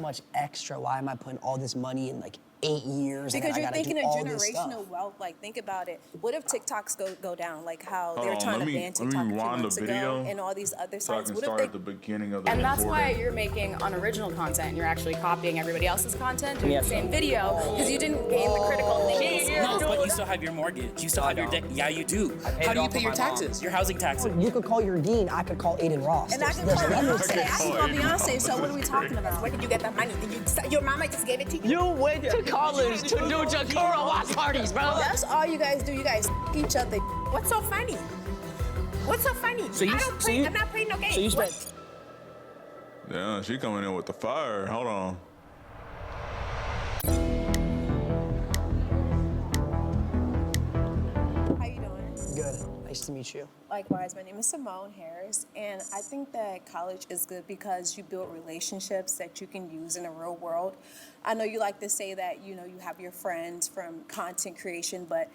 much extra. Why am I putting all this money in like 8 years? Because and you're thinking of generational wealth. Like, think about it. What if TikToks go down? Like how they were trying to ban TikTok a few months ago and all these other sites. What if at the beginning of the And that's why you're making unoriginal content. You're actually copying everybody else's content, doing the same video, because you didn't gain the critical thinking. No, but you still have your mortgage. You still have your debt. Yeah, you do. How do you pay your taxes? Your housing taxes. You could call your dean. I could call Aiden Ross. And I can call Beyonce. I can call Beyonce. So what are we talking about? Where did you get that money? Your mama just gave it to you? You went to college to do Jakura watch parties, bro. That's all you guys do. You guys each other. What's so funny? What's so funny? I'm not playing no games. So you spent. Yeah, she coming in with the fire. Hold on. How you doing? Good. Nice to meet you. Likewise, my name is Simone Harris, and I think that college is good because you build relationships that you can use in the real world. I know you like to say that, you have your friends from content creation, but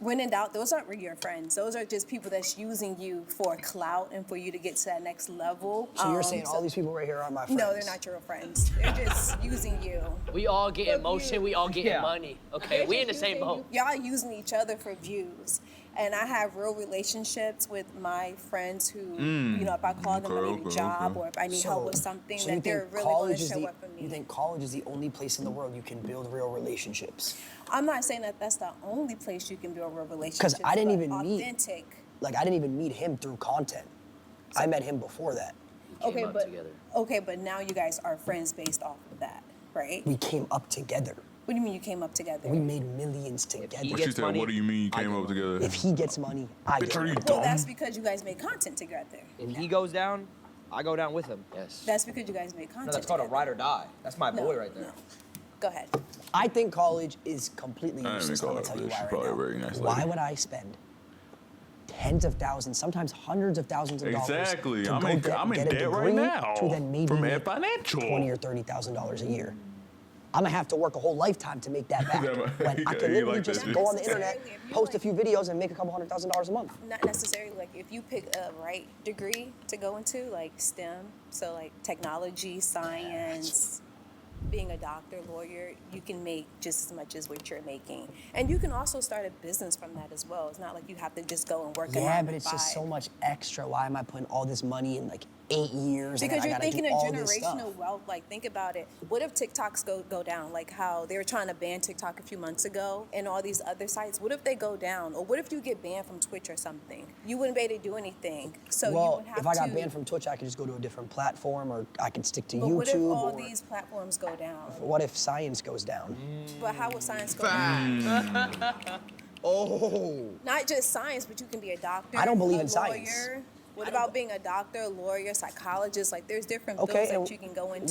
when in doubt, those aren't really your friends. Those are just people that's using you for clout and for you to get to that next level. So you're saying all these people right here are my friends? No, they're not your real friends. They're just using you. We all get emotion, we all get money. Okay, we in the same boat. Y'all using each other for views. And I have real relationships with my friends who, if I call them, I need a job, or if I need help with something, that they're really going to show up for me. You think college is the only place in the world you can build real relationships? I'm not saying that that's the only place you can build real relationships. Because I didn't even authentic. I didn't even meet him through content. I met him before that. Okay, but now you guys are friends based off of that, right? We came up together. What do you mean you came up together? We made millions together. What you said, what do you mean you came up together? If he gets money, I get money. Well, that's because you guys made content together. If he goes down, I go down with him. Yes. That's because you guys made content No, that's called a ride or die. That's my boy right there. No. Go ahead. I think college is completely useless. I'm gonna tell you why probably right a very nice now. Why lady. would I spend tens of thousands, sometimes hundreds of thousands of dollars Exactly. to I'm go in get a debt degree right now to then maybe from make Ed Financial. $20,000 or $30,000 a year? I'm gonna have to work a whole lifetime to make that back. When I can literally just go on the internet, post a few videos, and make a couple $100,000 a month. Not necessarily. Like, if you pick a right degree to go into, like STEM, so like technology, science, being a doctor, lawyer, you can make just as much as what you're making. And you can also start a business from that as well. It's not like you have to just go and work. Yeah, but it's just so much extra. Why am I putting all this money in like 8 years? Because you're thinking of generational generational wealth. Like, think about it. What if TikToks go down? Like how they were trying to ban TikTok a few months ago and all these other sites. What if they go down? Or what if you get banned from Twitch or something? You wouldn't be able to do anything. So you would have if I got banned from Twitch, I could just go to a different platform, or I could stick to YouTube. What if all these platforms go down? What if science goes down? But how would science go down? Not just science, but you can be a doctor. I don't believe in lawyer. science. What about being a doctor, lawyer, psychologist? Like, there's different fields that you can go into.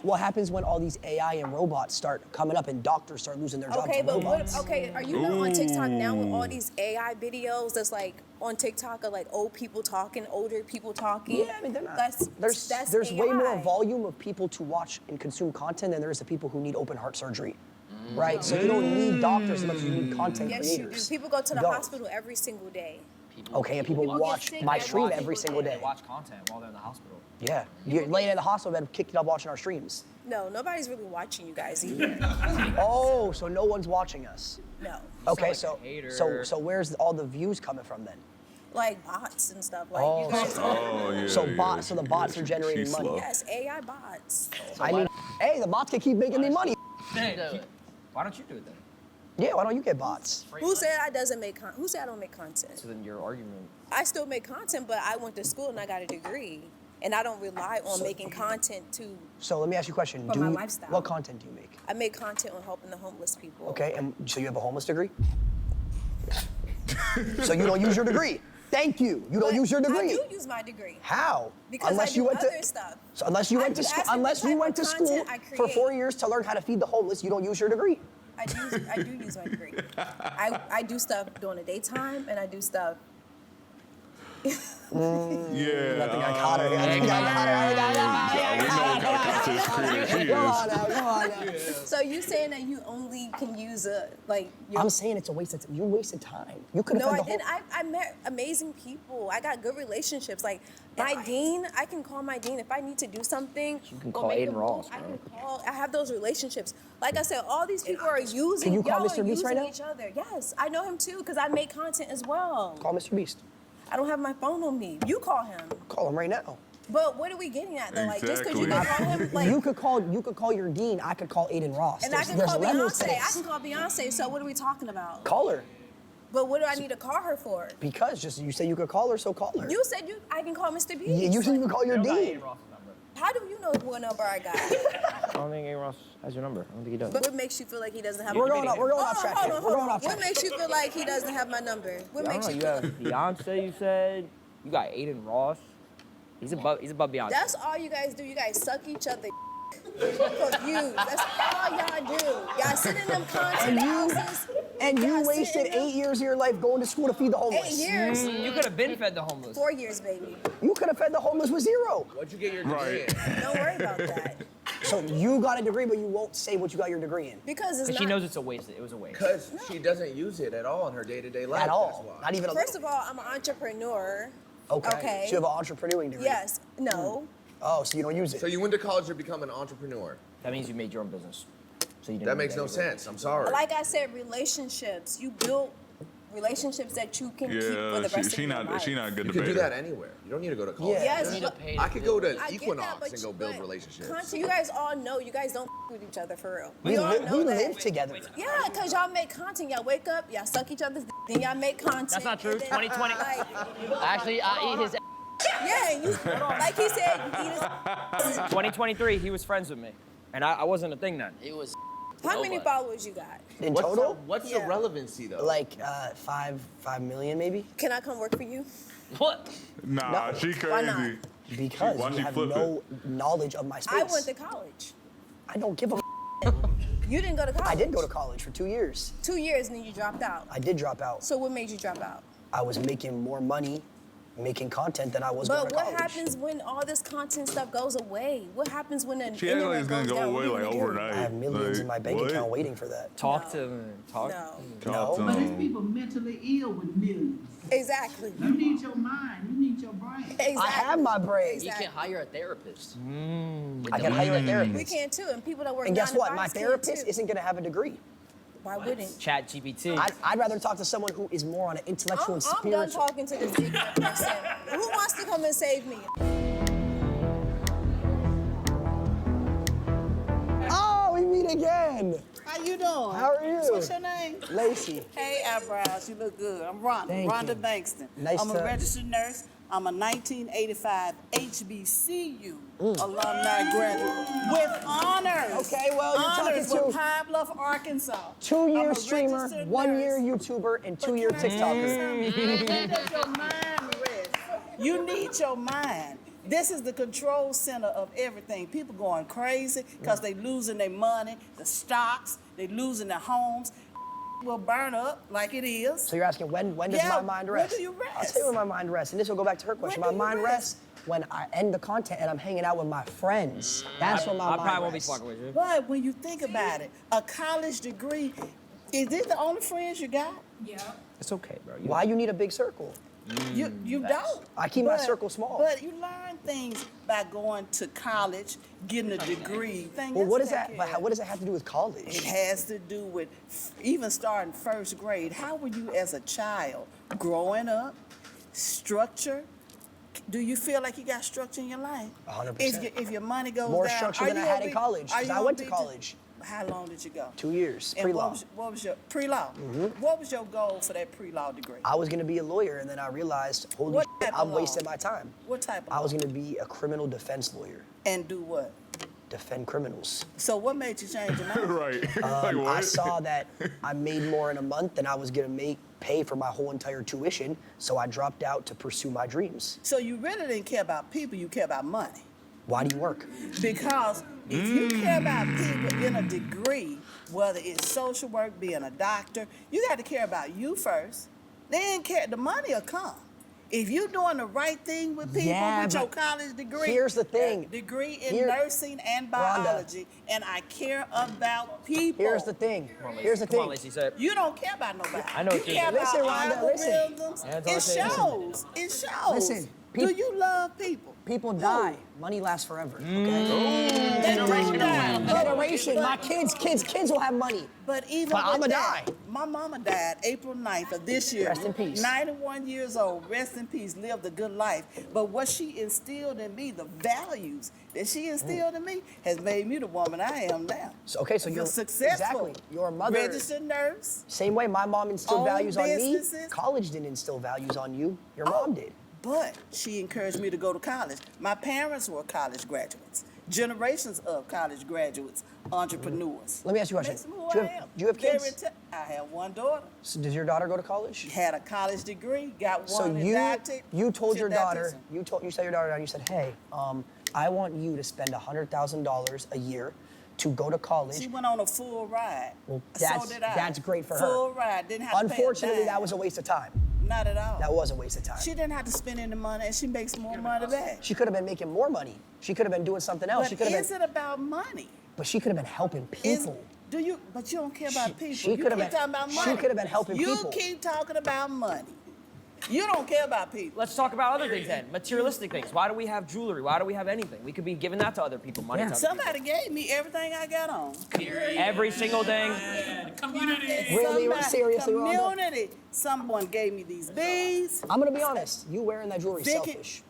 What happens when all these AI and robots start coming up and doctors start losing their jobs to robots? Are you not on TikTok now with all these AI videos that's like on TikTok of like old people talking, older people talking? Yeah, I mean, they're not. There's way more volume of people to watch and consume content than there is the people who need open heart surgery. Right? So you don't need doctors as much as you need content creators. Yes, you do. People go to the hospital every single day. Okay, and people watch my stream every single day. They watch content while they're in the hospital. Yeah, you're laying in the hospital bed, kicked it up watching our streams. No, nobody's really watching you guys either. Oh, so no one's watching us? No. Okay, so where's all the views coming from then? Like bots and stuff. Like you guys. So the bots are generating money. Slow. Yes, AI bots. I mean, hey, the bots can keep making me money. Why don't you do it then? Yeah, why don't you get bots? Who said I don't make content? So then your argument. I still make content, but I went to school and I got a degree. And I don't rely on making content to... So let me ask you a question. For my lifestyle. What content do you make? I make content on helping the homeless people. Okay, and so you have a homeless degree? So you don't use your degree? Thank you. You don't use your degree. I do use my degree. How? Because I do other stuff. So unless you went to school for 4 years to learn how to feed the homeless, you don't use your degree. I do use my degree. I do stuff during the daytime, and I do stuff Yeah. I think I caught her. I think I got her. We know what kind of content creator she is. Come on now. So you saying that you only can use your... I'm saying it's a waste of time. You wasted time. You could have No, I the whole... didn't. I met amazing people. I got good relationships. Like my dean, I can call my dean if I need to do something. You can or call make a Aiden move, Ross, I bro. can call. I have those relationships. Like I said, all these people are using. Can you call y'all Mr. are Beast right using now? each other. Yes, I know him too because I make content as well. Call Mr. Beast. I don't have my phone on me. You call him. Call him right now. But what are we getting at though? Like just because you Exactly. can call him, like You could call your dean. I could call Aiden Ross. and I can There's call levels to Beyonce. I this. can call Beyonce. So what are we talking about? Call her. But what do I need to call her for? Because just you say you could call her, so call her. You said I can call Mr. Beast. Yeah, you said you could call your You don't got dean. Aiden Ross's number. How do you know what number I got? I don't think Aiden Ross has your number. I don't think he does. But what makes you feel like he doesn't have We're my going number? off track here. We're going off What track. makes you feel like he doesn't have my number? What I don't makes know. you You feel have Beyonce. You said you got Aiden Ross. He's above Beyonce. That's all you guys do. You guys suck each other for views. That's all y'all do. Y'all sit in them content houses. And you Y'all sit wasted in them- 8 years of your life going to school to feed the 8 homeless. years. You could have been fed the homeless. 4 years, baby. You could have fed the homeless with 0. What'd you get your degree Right. in? Don't worry about that. So you got a degree, but you won't say what you got your degree in. Because it's Because not. she knows it's a waste. It was a waste. Because she doesn't use it at all in her day-to-day life. At all. That's why. Not even a First little. of all, I'm an entrepreneur. Okay. Okay. So you have an entrepreneuring degree. Yes. No. Oh, so you don't use it. So you went to college to become an entrepreneur. That means you made your own business. So you didn't That need makes no degree. sense. I'm sorry. Like I said, relationships. You build relationships that you can keep for Yeah, the rest she of your life. not good You to can do that anywhere. You don't need to go to college. Yeah. Yes, You need to pay I could go to I get Equinox that, but and go build relationships. Content, you guys all know you guys don't with each other for real. We, all li- know we that. live together. Yeah, because y'all make content. Y'all wake up, y'all suck each other's then y'all make content. That's not true. and then, 2020. Actually, I eat his. Yeah, and you, like he said, you eat his. 2023, he was friends with me, and I wasn't a thing then. He was. How many nobody. followers you got? In What's total? What's Yeah. the relevancy though? Like 5 million maybe? Can I come work for you? What? Nah, No. she crazy. Why not? Because Why you she have flip no knowledge of my space. I went to college. I don't give a You didn't go to college. I did go to college for 2 years. 2 years and then you dropped out. I did drop out. So what made you drop out? I was making more money making content than I was going But to what college. happens when all this content stuff goes away? What happens when the She acting like internet it's gonna goes go down? away What like do you do? overnight. I have millions in my Like, bank what? account waiting for that. Talk No. to them. Talk. No. Talk to No. But there's him. people mentally ill with millions. Exactly. You need your mind. You need your brain. Exactly. I have my brain. You Exactly. can hire a therapist. I can hire a therapist. We can too, and people that work. And guess 9 to what? My 5s can, therapist too. isn't going to have a degree. Why wouldn't? Chat GPT. I'd rather talk to someone who is more on an intellectual and I'm done spiritual. talking to this ignorant person. Who wants to come and save me? Oh, we meet again. How you doing? How are you? What's your name? Lacey. Hey, eyebrows. You look good. I'm Rhonda. Thank Rhonda you. Bankston. Nice I'm to- a registered nurse. I'm a 1985 HBCU alumni graduate with honors. Okay, well, you're honors talking with to- Pine Bluff, Arkansas. 2-year I'm a streamer, registered 1-year nurse. YouTuber, and 2-year But can I tell you TikToker. something? Where does your mind rest? You need your mind. This is the control center of everything. People going crazy because they losing their money, the stocks, they losing their homes. Will burn up like it is. So you're asking when does Yeah, my mind when rest? do you I'll rest? tell you when my mind rests, and this will go back to her question. My do you mind rest? rests when I end the content and I'm hanging out with my friends. That's when my I mind probably won't be rests. fucking with you. But when you think about it, a college degree, is this the only friends you got? It's okay, bro. Why you need a big circle? You don't. I keep my circle small. But you learn things by going to college, getting a degree. Well, what is that? But what does that have to do with It college? has to do with even starting first grade. How were you as a child growing up? Structure? Do you feel like you got structure in your life? 100%. If your money goes More down, structure are than you I had gonna in be- college, are 'cause you I gonna went to be college. How long did you go? 2 years, And pre-law. what was your pre-law? What was your goal for that pre-law degree? I was gonna be a lawyer, and then I realized, holy What shit, type of I'm law? wasting my time. What type of I was law? gonna be a criminal defense lawyer, And do what? defend criminals. So what made you change your mind? Right. Like I what? saw that I made more in a month than I was gonna pay for my whole entire tuition, so I dropped out to pursue my dreams. So you really didn't care about people, you care about money. Why do you work? Because if you care about people in a degree, whether it's social work, being a doctor, you got to care about you first. Then care, the money will come. If you're doing the right thing with people with your college degree, here's the thing. Degree in nursing and biology, and I care about people. Here's the thing. Here's the thing. Come on, Lacey, say it. You don't care about nobody. I know you what you care mean. about Listen, Rhonda, listen. algorithms. It shows. It shows. Listen, do you love people? People die. Money lasts forever. Okay. Generation. My kids will have money. But even But I'ma die. My mama died April 9th of this year. Rest in peace. 91 years old. Rest in peace. Lived a good life. But what she instilled in me, the values that she instilled in me, has made me the woman I am now. So, okay, so you're successful. Exactly. Your mother. Registered nurse. Same way my mom instilled Own values on me. businesses. College didn't instill values on you. Your mom did. But she encouraged me to go to college. My parents were college graduates. Generations of college graduates, entrepreneurs. Let me ask you a question. Makes me who Do I am. you have kids? I have one daughter. So does your daughter go to college? Had a college degree, got So one you told She's your daughter, dietitian. you sat your daughter down, you said, hey, I want you to spend $100,000 a year to go to college. She went on a full ride. Well, So did I. that's great for her. Full ride. Didn't have to pay a Unfortunately, dime. that was a waste of time. Not at all. That was a waste of time. She didn't have to spend any money, and she makes more money back. She could have been making more money. She could have been doing something else. But She could have is been, it about money? but she could have been helping people. But you don't care about people. she You could have keep been- talking about she money. could have been helping you people. You keep talking about money. You don't care about people. Let's talk about other things then. Materialistic things. Why do we have jewelry? Why do we have anything? We could be giving that to other people. Money to other Somebody gave me everything I got on. people. Every single thing. Really, seriously, Rhonda? Community. Someone gave me these beads. I'm gonna be honest. You wearing that jewelry Vicky- selfish.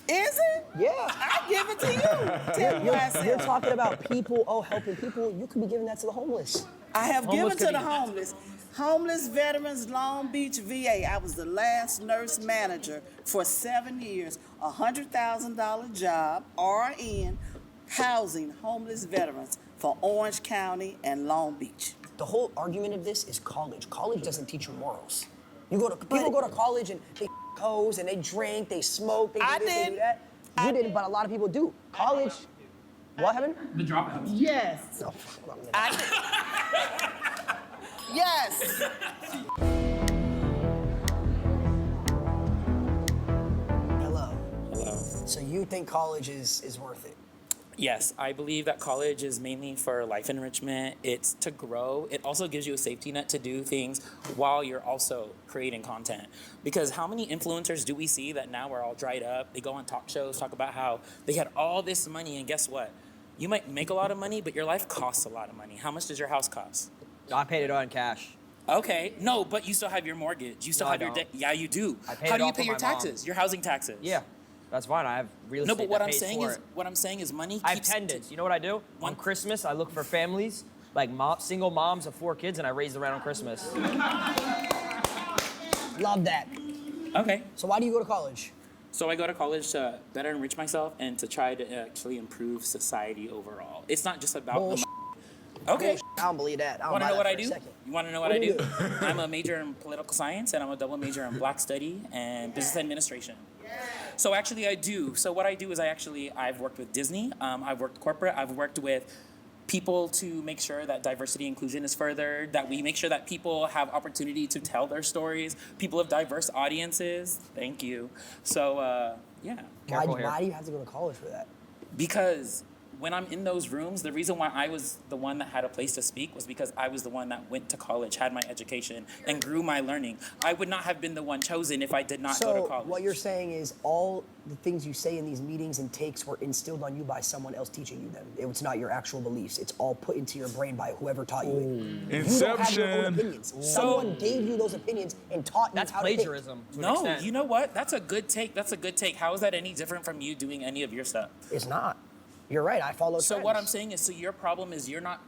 Is it? Yeah. I give it to you. Tell me why I You're said talking about people, helping people. You could be giving that to the homeless. I have Homeless given to could the be- homeless. Homeless veterans, Long Beach, VA. I was the last nurse manager for 7 years. $100,000 job, RN, housing homeless veterans for Orange County and Long Beach. The whole argument of this is college. College doesn't teach you morals. People go to college and they hoes and they drink, they smoke, they do I this, they do didn't. that. You didn't, but a lot of people do. College. What happened? The Dropouts. Yes. No, hold on a minute. Yes. Hello. Hello. So you think college is worth it? Yes, I believe that college is mainly for life enrichment. It's to grow. It also gives you a safety net to do things while you're also creating content. Because how many influencers do we see that now are all dried up? They go on talk shows, talk about how they had all this money, and guess what? You might make a lot of money, but your life costs a lot of money. How much does your house cost? I paid it all in cash. Okay, no, but you still have your mortgage. You still No, have I your don't. debt. Yeah, you do. I paid How it do you all pay for your my mom. taxes? Your housing taxes. Yeah, that's fine. I have real No, estate but what that I'm pays saying for is, it. what I'm saying is money. I have keeps pendants. You know what I do? On Christmas, I look for families, like single moms of 4 kids, and I raise them around on Christmas. Love that. Okay. So why do you go to college? So I go to college to better enrich myself and to try to actually improve society overall. It's not just about Bullshit. the. Okay. Bullshit. I don't believe that. I don't Want to buy know that what for I a do? second. You want to know what I do? I'm a major in political science and I'm a double major in Black Study and Business Administration. So actually I do. So what I do is I've worked with Disney. I've worked corporate. I've worked with people to make sure that diversity inclusion is furthered, that we make sure that people have opportunity to tell their stories, people of diverse audiences. Thank you. So yeah. Why do you have to go to college for that? Because when I'm in those rooms, the reason why I was the one that had a place to speak was because I was the one that went to college, had my education, and grew my learning. I would not have been the one chosen if I did not go to college. So what you're saying is all the things you say in these meetings and takes were instilled on you by someone else teaching you them. It's not your actual beliefs. It's all put into your brain by whoever taught you it. You don't have your own Inception. opinions. Someone gave you those opinions and taught you That's how to think. plagiarism to an No, extent. you know what? That's a good take. That's a good take. How is that any different from you doing any of your stuff? It's not. You're right. I follow So trends. what I'm saying is, so your problem is you're not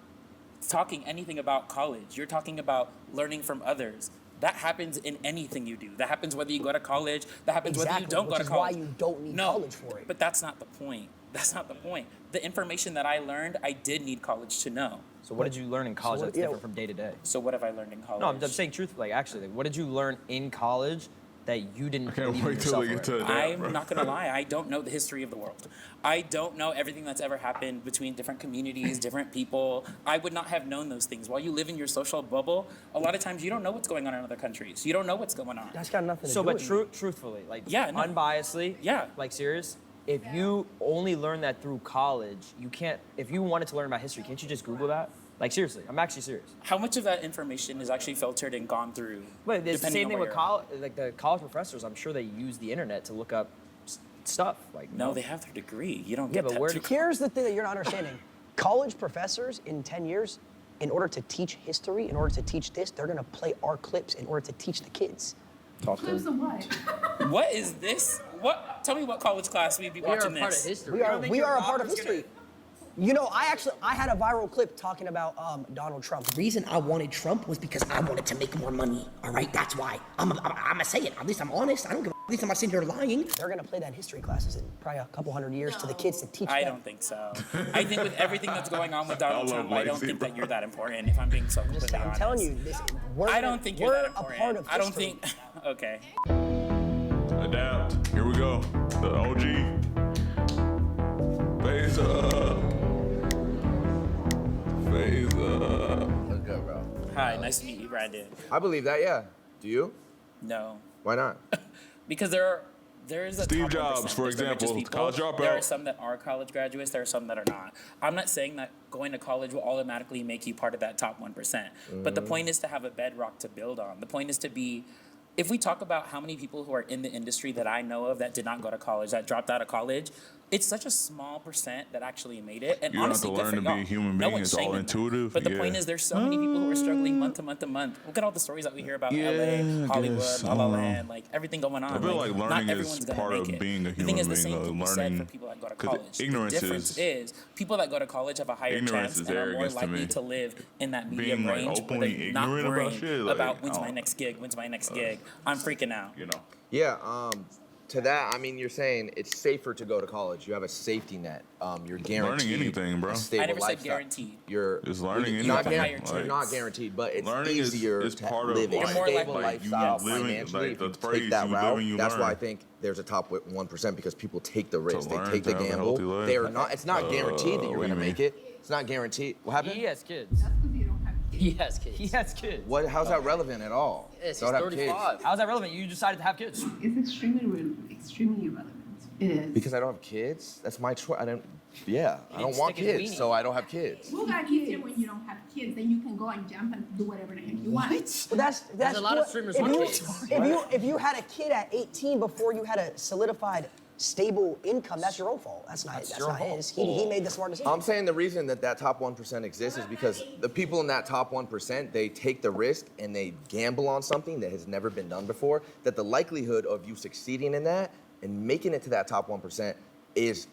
talking anything about college. You're talking about learning from others. That happens in anything you do. That happens whether you go to college. That happens whether you don't go to which is college. why you don't need No, college for it. But that's not the point. That's not the point. The information that I learned, I did need college to know. So what did you learn in college what- that's yeah. different from day to day? So what have I learned in college? No, I'm saying truthfully, like, actually, like, what did you learn in college that you didn't Can't believe in wait till we yourself get to already? that, bro. I'm not gonna lie, I don't know the history of the world. I don't know everything that's ever happened between different communities, different people. I would not have known those things. While you live in your social bubble, a lot of times you don't know what's going on in other countries. You don't know what's going on. That's got nothing to So, do but with it. truthfully, like Yeah, no. unbiasedly, Yeah. like serious. If you only learn that through college, you can't. If you wanted to learn about history, can't you just Google that? Like seriously, I'm actually serious. How much of that information is actually filtered and gone through? But it's the depending same on thing where with you're at? college. Like the college professors, I'm sure they use the internet to look up stuff. Like No, they have their degree. You don't Yeah, get but that where through do- Here's the thing that you're not understanding. College professors in 10 years, in order to teach history, in order to teach this, they're gonna play our clips in order to teach the kids. talk to. Clips of what? What is this? What? Tell me what college class we'd be We are a watching part of this. history. We are a part of history. You know, I had a viral clip talking about Donald Trump. The reason I wanted Trump was because I wanted to make more money. All right, that's why. I'm gonna say it. At least I'm honest. I don't give a. At least I'm not sitting here lying. They're gonna play that in history classes in probably a couple hundred years to the kids to teach I them. don't think so. I think with everything that's going on with Donald I love Trump, I don't lazy, think bro. that you're that important. If I'm being so completely honest, I'm telling you, I don't think you're we're that a important. part of I don't history. think. Okay. Adapt. Here we go. The OG. FaZe up. FaZe up. Let's go, bro. Hi, nice to meet you, Brandon. I believe that, yeah. Do you? No, Why not? because there is a Steve top 1% Jobs, for that's the richest example, people. college dropout. There are some that are college graduates. There are some that are not. I'm not saying that going to college will automatically make you part of that top 1%. But the point is to have a bedrock to build on. The point is to be. If we talk about how many people who are in the industry that I know of that did not go to college, that dropped out of college, it's such a small percent that actually made it. And You don't have honestly, to good learn for to be y'all. a human No being. one's It's all shaming that. intuitive. But the Yeah. point is, there's so many people who are struggling month to month to month. Look at all the stories that we hear about LA, Hollywood, guess, La La Land, like everything going on. I feel like not learning is everyone's gonna part make of it. being a The thing human is, the being, same can be said learning- for people that go to 'cause college. ignorance The difference is people that go to college have a higher Ignorance chance is and are more arrogance to likely me. to live in that medium Being, like, range, where openly they're not ignorant about worrying shit, like, about when's I my don't- next gig, when's my next gig. I'm freaking out. You know. Yeah, to that, I mean, you're saying it's safer to go to college. You have a safety net. You're guaranteed. anything, bro. a I stable I never said lifestyle. guaranteed. You're It's learning you're not, anything, guaranteed, like- you're not guaranteed, but it's Learning is- easier is to part of live a life. You're more stable likely- lifestyle living, financially. like, if you the phrase, take that you live route, and you that's why I learn. think there's a top 1% because people take the risk. They learn, take the to have a gamble. healthy life. They are not. It's not guaranteed that you're what do gonna you make it. It's not guaranteed. What happened? He has kids. That's because you don't have kids. He has kids. He has kids. What? How's that relevant at all? Yes, he's Don't have kids. 35. How's that relevant? You decided to have kids. It's extremely relevant. It is. Because I don't have kids. That's my choice. I don't. Yeah, I don't didn't want stick his kids, weenie. so I don't have kids. Who got easier when you don't have kids? Then you can go and jump and do whatever the heck you want. Well, that's a lot of what- streamers if want you, kids. if you had a kid at 18 before you had a solidified, stable income, that's your own fault. That's not your fault. his. He made the smart decision. I'm saying the reason that top 1% exists is because the people in that top 1%, they take the risk and they gamble on something that has never been done before, that the likelihood of you succeeding in that and making it to that top 1% is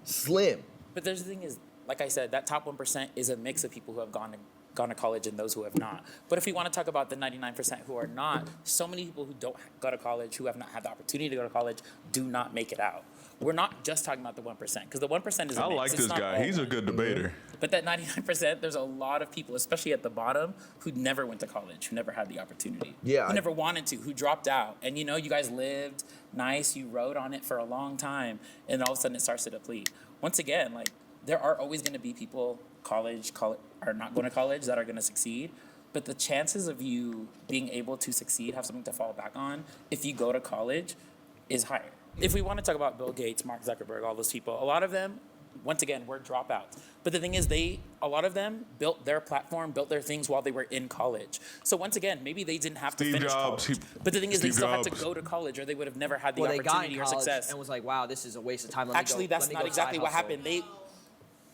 slim. But there's the thing is, like I said, that top 1% is a mix of people who have gone to college and those who have not. But if we want to talk about the 99% who are not, so many people who don't go to college, who have not had the opportunity to go to college, do not make it out. We're not just talking about the 1%, because the 1% is a I mix. like It's this not guy. all He's a one. good debater. But that 99%, there's a lot of people, especially at the bottom, who never went to college, who never had the opportunity. Yeah, Who I- never wanted to, who dropped out. And you know, you guys lived nice, you rode on it for a long time, and all of a sudden it starts to deplete. Once again, like, there are always going to be people are not going to college that are going to succeed. But the chances of you being able to succeed, have something to fall back on, if you go to college, is higher. If we want to talk about Bill Gates, Mark Zuckerberg, all those people, a lot of them, once again, were dropouts. But the thing is, a lot of them built their platform, built their things while they were in college. So once again, maybe they didn't have to Steve finish Jobs, college. But the thing is, they Steve still had to Jobs. go to college, or they would have never had the Well, they got in opportunity or college success. and was like, wow, this is a waste of time. Let me Actually, go- that's let me not go exactly side what hustle. happened.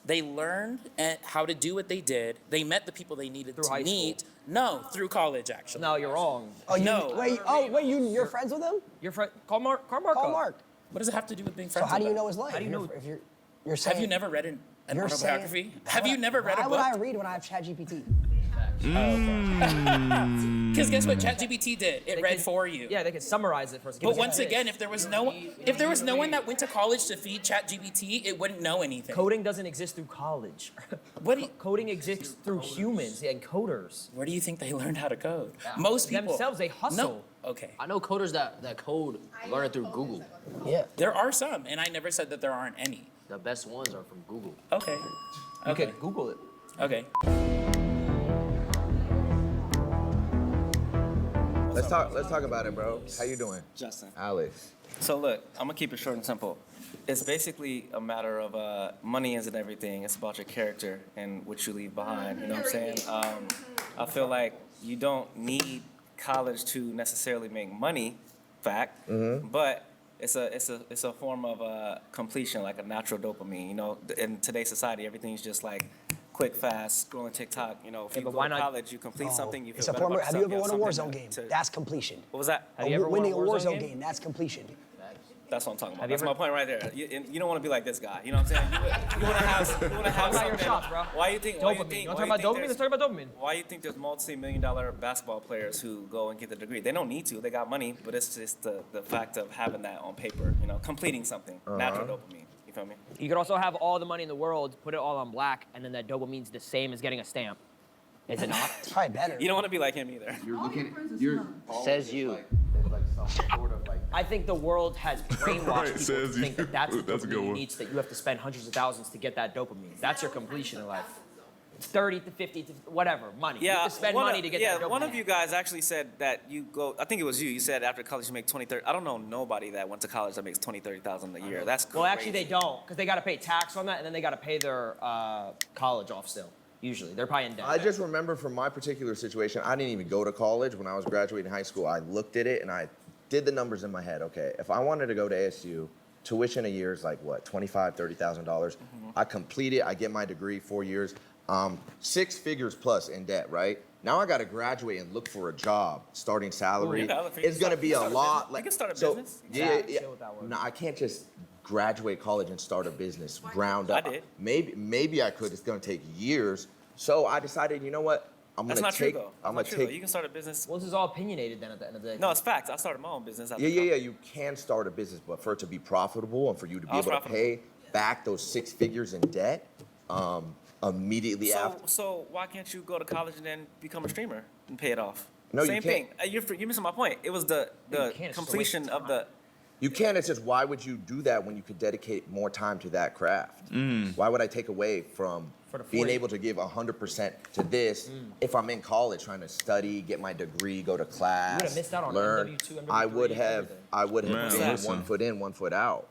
They learned how to do what they did. They met the people they needed Through to high school. meet. No, through college, actually. No, you're wrong. No. You're friends with him? Your friend, call Mark. Call Mark. Call up. Mark. What does it have to do with being So friends how do with you them? know his life? How do you know- If you're saying, Have you never read an you're autobiography? saying- Have you never read a Why would book? I read when I have ChatGPT? Because guess what ChatGPT did? It read for you. Yeah, they can summarize it for us. Give But us once tips. again, if there was no one that went to college to feed ChatGPT, it wouldn't know anything. Coding doesn't exist through college. What do you- Coding exists through humans and coders. Where do you think they learned how to code? Most people Themselves, they hustle. No, Okay. I know coders that code learn it through Google. Yeah. There are some, and I never said that there aren't any. The best ones are from Google. Okay. You Okay. can Google it. Okay. Let's talk about it, bro. How you doing? Justin. Alex. So look, I'm gonna keep it short and simple. It's basically a matter of money isn't everything. It's about your character and what you leave behind. You know what I'm saying? I feel like you don't need college to necessarily make money, fact, but it's a form of completion, like a natural dopamine. You know, in today's society, everything's just like quick, fast, scrolling TikTok. You know, if you but go why to not- college, you complete something. You feel It's a better form about of, have you yourself, ever won a have Warzone something game? to- That's completion. What was that? Have you ever won a Winning a Warzone Warzone game? game, that's completion. That's what I'm talking about. Have you That's ever- my point right there. You don't want to be like this guy. You know what I'm saying? You want to have Talk about your something. shots, bro. Why you think? Dopamine. Why You you think? want why to talk about dopamine? there's- Let's talk about dopamine. Why you think there's multi-million-dollar basketball players who go and get the degree? They don't need to. They got money, but it's just the fact of having that on paper. You know, completing something. Natural dopamine. You feel me? You could also have all the money in the world, put it all on black, and then that dopamine's the same as getting a stamp. Is it not? It's probably better. You don't want to be like him either. You're looking. Says you. There's like some sort of like. I think the world has brainwashed Right, people to says think you. that that's the That's a good dopamine you one. need, that you have to spend hundreds of thousands to get that dopamine. That's your completion in life. It's 30 to 50 to whatever, money. You Yeah, have to spend one money of- to get yeah, that dopamine. one of you guys actually said that you go. I think it was you. You said after college you make 20, 30. I don't know nobody that went to college that makes 20, 30,000 a year. That's crazy. Well, actually, they don't, because they got to pay tax on that, and then they got to pay their college off still. Usually, they're probably in debt. I just remember from my particular situation, I didn't even go to college. When I was graduating high school, I looked at it and I did the numbers in my head. Okay, if I wanted to go to ASU, tuition a year is like what, $25,000, $30,000. I complete it, I get my degree, 4 years, 6 figures plus in debt, right? Now I got to graduate and look for a job. Starting salary is going to be a lot. You can start a so, business. Yeah, Chill with that word. No, I can't just graduate college and start a business ground up. I did. Maybe I could. It's going to take years. So I decided, you know what? I'm That's gonna not take. true though. I'm That's gonna not true, take. though. You can start a business. Well, this is all opinionated then at the end of the day. No, it's facts. I started my own business. After Yeah. college. You can start a business, but for it to be profitable and for you to be I was able to profitable. pay back those 6 figures in debt immediately after. So why can't you go to college and then become a streamer and pay it off? No, you Same can't. thing. You're missing my point. It was the can't. It's completion of the. You can. It's just why would you do that when you could dedicate more time to that craft? Why would I take away from For the being 40. able to give 100% to this if I'm in college trying to study, get my degree, go to class, would've missed out on learn? MW2, MW3, I would have. everything. I would have Man, been listen. 1 foot in, 1 foot out.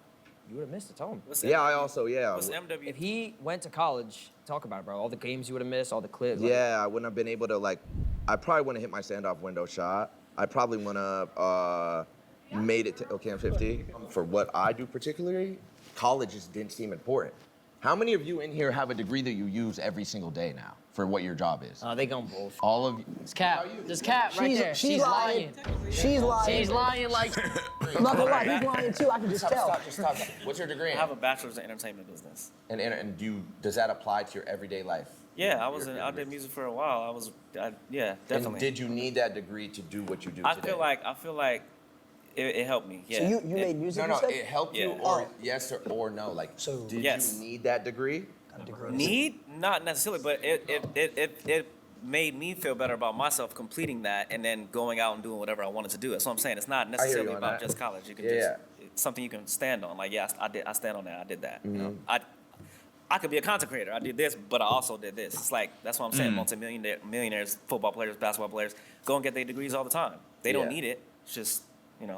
You would have missed it. Tell him. What's Yeah, MW? I also What's MW? If he went to college, talk about it, bro. All the games you would have missed, all the clips. like- Yeah, I wouldn't have been able to like. I probably wouldn't have hit my standoff window shot. I probably wouldn't have made it to OCAM 50. For what I do particularly, college just didn't seem important. How many of you in here have a degree that you use every single day now for what your job is? They gonna bullshit. All of you. It's Cap. There's Cap right there. She's lying. She's lying. She's lying like. I'm not gonna lie, he's lying too. I can just tell. Just stop. What's your degree? I have a bachelor's in entertainment business. And does that apply to your everyday life? Yeah, I did music for a while. Yeah, definitely. And did you need that degree to do what you do I today? feel like it helped me. Yeah. So you made music, No, you said? it helped you, Yeah. or yes or no. Like, So- did Yes. you need that degree? Need not necessarily, but it made me feel better about myself completing that and then going out and doing whatever I wanted to do. That's what I'm saying. It's not you necessarily on about that. just college. You can Yeah. it's something you can stand on. Like, yeah, I stand on that. I did that. You know? Mm-hmm. I could be a content creator. I did this, but I also did this. It's like that's what I'm saying. Millionaires, football players, basketball players go and get their degrees all the time. They don't Yeah. need it. It's just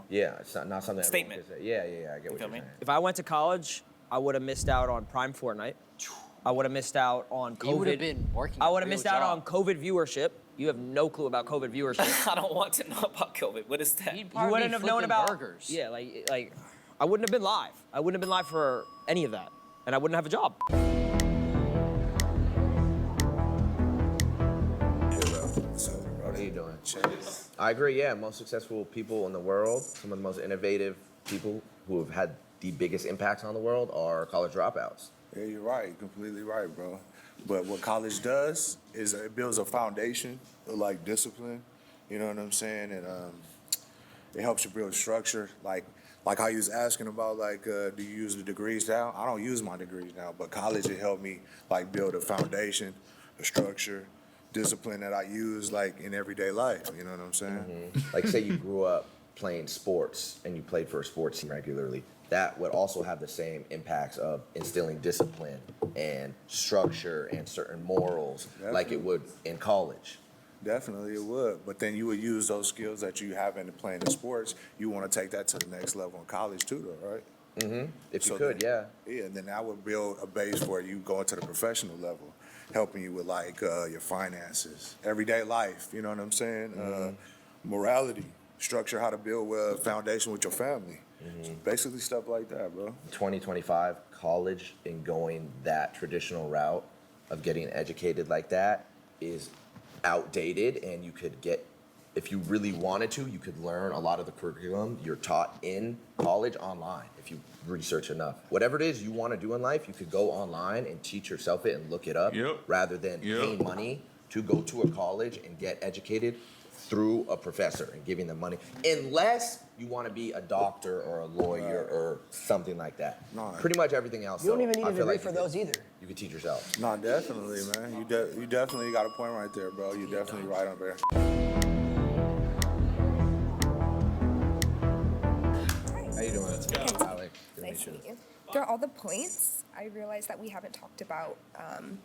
Yeah, it's not something. Statement. everyone can say. Yeah. I get what feel you're me? saying. If I went to college, I would have missed out on Prime Fortnite. I would have missed out on COVID. You would have been working. I a would have real missed out on job. COVID viewership. You have no clue about COVID viewership. I don't want to know about COVID. What is that? You'd You probably wouldn't be have known flipping about burgers. Yeah, like I wouldn't have been live. I wouldn't have been live for any of that, and I wouldn't have a job. What are you doing? I agree. Yeah, most successful people in the world, some of the most innovative people who have had the biggest impacts on the world are college dropouts. Yeah, you're right. You're completely right, bro. But what college does is it builds a foundation of like discipline. You know what I'm saying? And it helps you build structure. Like how you was asking about, like, do you use the degrees now? I don't use my degrees now, but college it helped me like build a foundation, a structure, discipline that I use like in everyday life. You know what I'm saying? Like say you grew up playing sports and you played for a sports team regularly, that would also have the same impacts of instilling discipline and structure and certain morals like it would in college. Definitely it would, but then you would use those skills that you have in playing the sports. You want to take that to the next level in college too, though, right? If you could, yeah. Yeah, and then that would build a base for you going to the professional level, helping you with like your finances, everyday life. You know what I'm saying? Morality, structure, how to build a foundation with your family. Basically stuff like that, bro. 2025, college and going that traditional route of getting educated like that is outdated, and you could get, if you really wanted to, you could learn a lot of the curriculum you're taught in college online if you research enough. Whatever it is you want to do in life, you could go online and teach yourself it and look it up rather than paying money to go to a college and get educated through a professor and giving them money, unless you want to be a doctor or a lawyer or something like that. Pretty much everything else. You don't even need a degree for those either. You could teach yourself. No, definitely, man. You definitely got a point right there, bro. You definitely right on there. How you doing? Let's go. Alex. Nice to meet you. Throughout all the points, I realized that we haven't talked about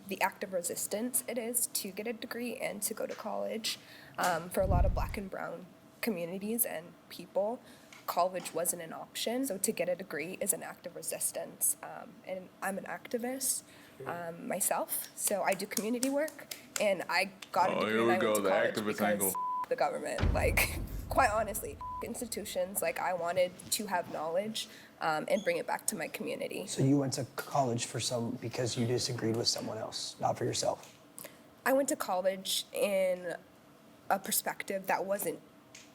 the act of resistance it is to get a degree and to go to college. For a lot of Black and brown communities and people, college wasn't an option. So to get a degree is an act of resistance. And I'm an activist myself, so I do community work, and I got a degree and I went to college because the government, like, quite honestly, institutions, like, I wanted to have knowledge and bring it back to my community. So you went to college because you disagreed with someone else, not for yourself? I went to college in a perspective that wasn't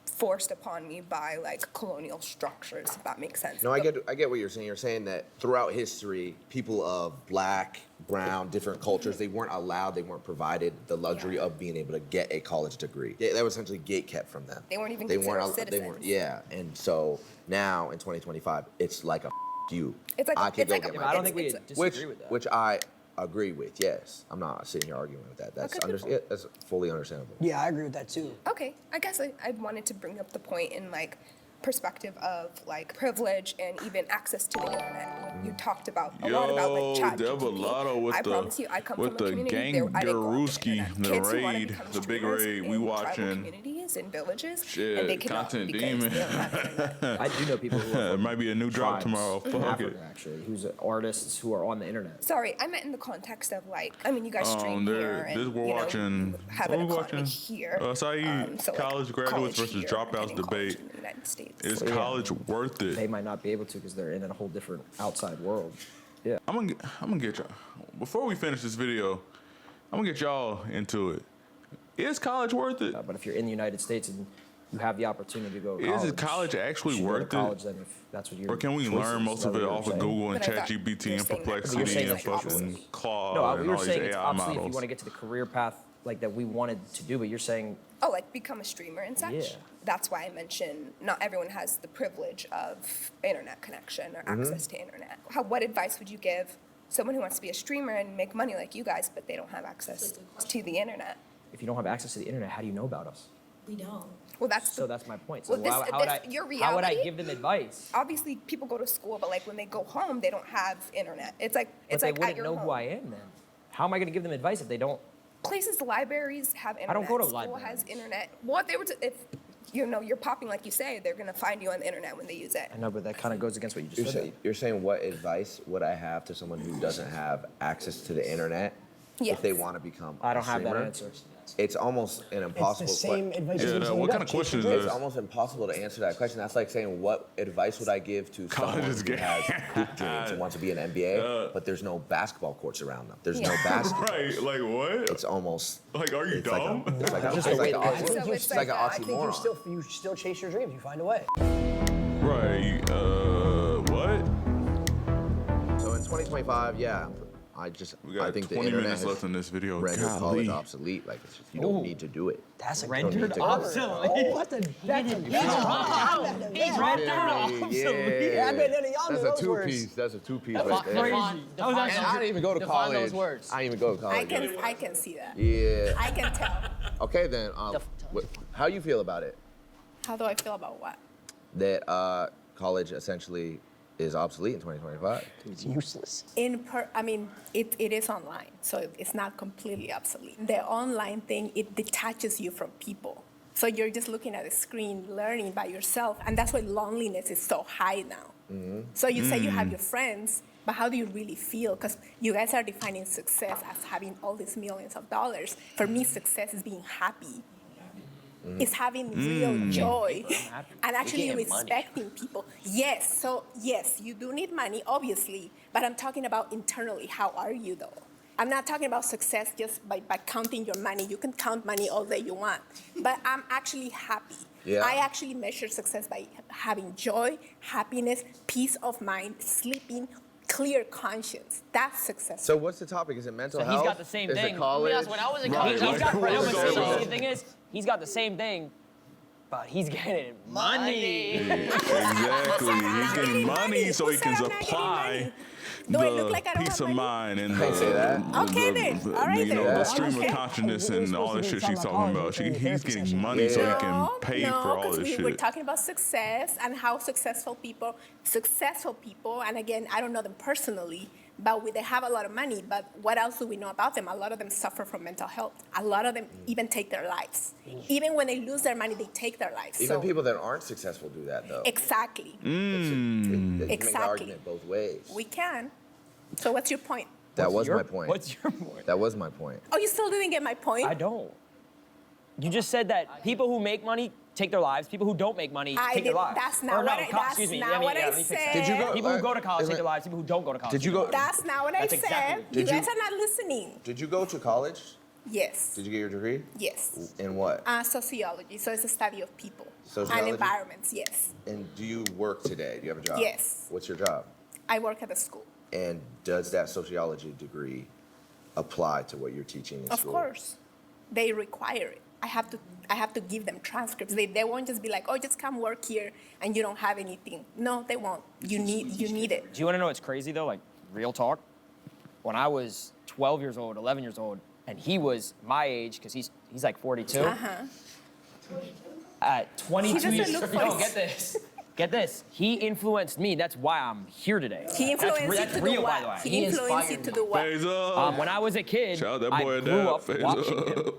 forced upon me by like colonial structures, if that makes sense. No, I get what you're saying. You're saying that throughout history, people of Black, brown, different cultures, they weren't allowed, they weren't provided the luxury of being able to get a college degree. That was essentially gatekept from them. They weren't even considered citizens. And so now in 2025, it's like a you. It's like I don't think we disagree with that. Which I agree with, yes. I'm not sitting here arguing with that. That's fully understandable. Yeah, I agree with that too. Okay, I guess I wanted to bring up the point in like perspective of like privilege and even access to the internet. You talked about a lot about like ChatGPT. I promise you, I come from a community where I didn't go on the internet. Kids who want to become the big streamers raid we in watching. tribal communities and villages, Shit, and they cannot content because demon. they don't have internet. I do know people who are It might be a new drop tomorrow. in Fuck Africa, it. actually, who's artists who are on the internet. Sorry, I meant in the context of like, I mean, you guys stream here and we're watching. you have an economy here. Saeed, so, like, college graduates versus here dropouts and in debate. college in the United States. Is college worth it? They might not be able to because they're in a whole different outside world. Yeah. I'm gonna get y'all. Before we finish this video, I'm gonna get y'all into it. Is college worth it? But if you're in the United States and you have the opportunity to go to college, Is college actually worth it? College, then if that's what you're. Or can we learn most of it off of Google and ChatGPT and Perplexity and fucking Claude No, we and were all these saying it's AI obviously if you models? want to get to the career path like that we wanted to do, but you're saying Oh, like become a streamer and such? Yeah. That's why I mentioned not everyone has the privilege of internet connection or access to internet. What advice would you give someone who wants to be a streamer and make money like you guys, but they don't have access to the internet? if you don't have access to the internet, how do you know about us? We don't. Well, that's my point. So well, how would your I give them advice? Obviously, people go to school, but like when they go home, they don't have internet. It's like But they like wouldn't at your know home. who I am then. How am I going to give them advice if they don't? Places, libraries have internet. I don't go to School libraries. has internet. Well, if they were to, if you know you're popping like you say, they're gonna find you on the internet when they use it. I know, but that kind of goes against what you just said. You're saying what advice would I have to someone who doesn't have access to the internet Yes. if they want to become I don't a have that streamer? answer. It's almost an impossible same advice as Yeah, what kind of question is It's this? almost impossible to answer that question. That's like saying, what advice would I give to someone College is who gay. has hoop dreams and wants to be an NBA, but there's no basketball courts around them. There's no basketball. Right, like what? It's almost Like, are you it's like dumb? it's like an So oxymoron. it's like an I think oxymoron. you still chase your dreams. You find a way. Right, what? So in 2025, yeah, I got think the 20 internet minutes has left in this video. rendered Golly. college obsolete. Like it's just, you don't need to do it. That's a Rendered obsolete. Oh, that's a obsolete. Yeah, I bet none of y'all that's knew a those words. two-piece. That's a two-piece right there. Crazy. I didn't even go to Define college. those words. I didn't even go to college. I can see that. Yeah. I can tell. Okay then. How you feel about it? How do I feel about what? That college essentially is obsolete in 2025. It's useless. I mean, it is online, so it's not completely obsolete. The online thing, it detaches you from people. So you're just looking at a screen, learning by yourself, and that's why loneliness is so high now. So you say you have your friends, but how do you really feel? Because you guys are defining success as having all these millions of dollars. For me, success is being happy. It's having real joy and actually respecting people. Yes, so yes, you do need money, obviously, but I'm talking about internally. How are you, though? I'm not talking about success just by counting your money. You can count money all day you want, but I'm actually happy. Yeah. I actually measure success by having joy, happiness, peace of mind, sleeping, clear conscience. That's success. So what's the topic? Is it mental health? He's got the same is thing. it college? Yes, when I was in college, The thing is, he's got the same thing, but he's getting money. Exactly. He's getting money so he can apply Do I look the like I don't peace have of money? mind and Can't say that. Okay, then. All right, you know, then. the stream Okay. of consciousness We're and all supposed the to be shit she's talking talking about about. college He's therapy getting session. money so he No, can pay for all because this we're shit. talking about success and how successful people, and again, I don't know them personally, but they have a lot of money, but what else do we know about them? A lot of them suffer from mental health. A lot of them even take their lives. Even when they lose their money, they take their lives. Even So- people that aren't successful do that though. Exactly. You can make the Exactly. argument both ways. We can. So what's your point? That was your- my point. What's your point? That was my point. Oh, you still didn't get my point? I don't. You just said that people who make money take their lives. People who don't make money I take their did- lives. that's not Or no, what I- that's excuse me. not Let me- what I let me fix that. said. Did you go- People who go to college isn't take their it- lives. People who don't go to college. Did you take their go- lives. That's not what I That's said. exactly what- You Did you- guys are not listening. Did you go to college? Yes. Did you get your degree? Yes. In what? Sociology. So it's a study of people Sociology? and environments. Yes. And do you work today? Do you have a job? Yes. What's your job? I work at a school. And does that sociology degree apply to what you're teaching in Of school? course, they require it. I have to give them transcripts. They won't just be like, oh, just come work here and you don't have anything. No, they won't. You need it. Do you want to know what's crazy though? Like real talk. When I was 12 years old, 11 years old, and he was my age because he's like 42. At 22 He years doesn't look no, like- get this. Get this. He influenced me. That's why I'm here today. He influenced you that's to real, do by the way. what? He influenced you to do what? Phase up. When I was a kid, Shout out that I boy grew Dad. up Phase watching him. up.